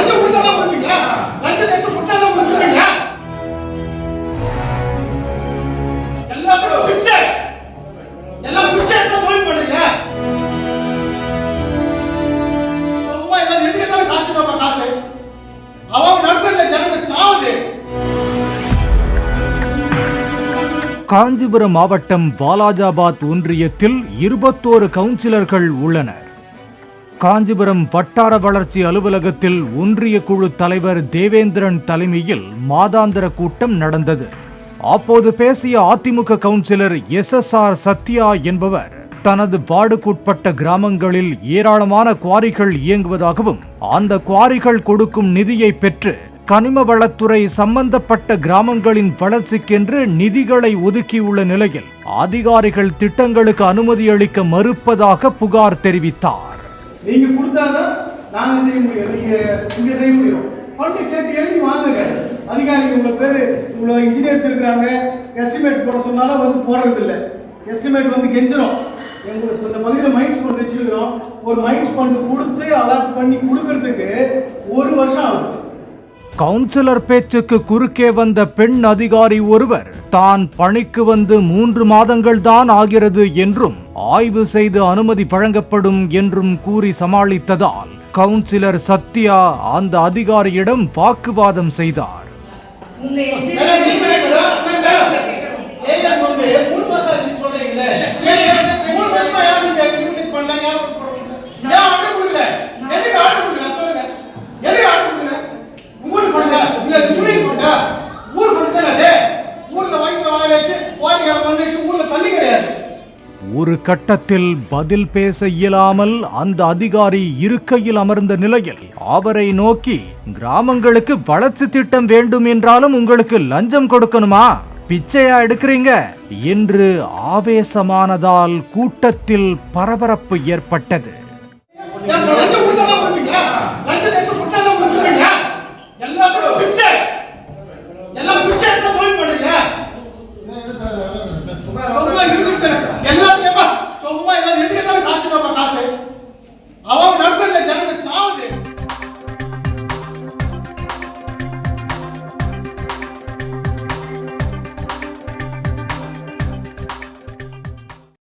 லஞ்சம் கொடுத்தாதான் கொடுப்பீங்களா? லஞ்சத்தை எடுத்து கொடுத்தாதான் கொடுப்பீங்க. எல்லாத்துக்கும் பிச்சை, எல்லாம் பிச்சை எடுத்து தொழில் பண்றீங்க. சும்மா எல்லாம் எதுக்கு இருந்தாலும் காசு தான்ப்பா காசு. அவன் நடுவில் ஜனங்க சாவுது. காஞ்சிபுரம் மாவட்டம் வாலாஜாபாத் ஒன்றியத்தில் 21 கவுன்சிலர்கள் உள்ளனர். காஞ்சிபுரம் வட்டார வளர்ச்சி அலுவலகத்தில் ஒன்றிய குழு தலைவர் தேவேந்திரன் தலைமையில் மாதாந்திர கூட்டம் நடந்தது. அப்போது பேசிய அதிமுக கவுன்சிலர் SSR சத்யா என்பவர் தனது வார்டுக்குட்பட்ட கிராமங்களில் ஏராளமான குவாரிகள் இயங்குவதாகவும் அந்த குவாரிகள் கொடுக்கும் நிதியை பெற்று கனிம வளத்துறை சம்பந்தப்பட்ட கிராமங்களின் வளர்ச்சிக்கென்று நிதிகளை ஒதுக்கியுள்ள நிலையில் அதிகாரிகள் திட்டங்களுக்கு அனுமதி அளிக்க மறுப்பதாக புகார் தெரிவித்தார். நீங்க கொடுத்தாதான் நாங்க செய்ய முடியும், நீங்க இங்க செய்ய முடியும். பண்ணி கேட்டு எழுதி வாங்குங்க. அதிகாரிகள் உங்க பேரு, உங்க இன்ஜினியர்ஸ் இருக்கிறாங்க, எஸ்டிமேட் போட சொன்னாலும் வந்து போடுறது இல்லை. எஸ்டிமேட் வந்து கெஞ்சிரும். எங்களுக்கு இந்த பகுதியில் மைன்ஸ் ஃபண்ட் வச்சிருக்கிறோம், ஒரு மைன்ஸ் ஃபண்ட் கொடுத்து அலாட் பண்ணி கொடுக்கறதுக்கு 1 வருஷம் ஆகுது. கவுன்சிலர் பேச்சுக்கு குறுக்கே வந்த பெண் அதிகாரி ஒருவர் தான் பணிக்கு வந்து 3 மாதங்கள் தான் ஆகிறது என்றும் ஆய்வு செய்து அனுமதி வழங்கப்படும் என்றும் கூறி சமாளித்ததால் கவுன்சிலர் சத்யா அந்த அதிகாரியிடம் வாக்குவாதம் செய்தார். ஒரு கட்டத்தில் பதில் பேச இயலாமல் அந்த அதிகாரி இருக்கையில் அமர்ந்த நிலையில் அவரை நோக்கி, கிராமங்களுக்கு வளர்ச்சி திட்டம் வேண்டும் என்றாலும் உங்களுக்கு லஞ்சம் கொடுக்கணுமா, பிச்சையா எடுக்கிறீங்க என்று ஆவேசமானதால் கூட்டத்தில் பரபரப்பு ஏற்பட்டது. எல்லாம் பிச்சை எடுத்து தொழில் பண்றீங்க.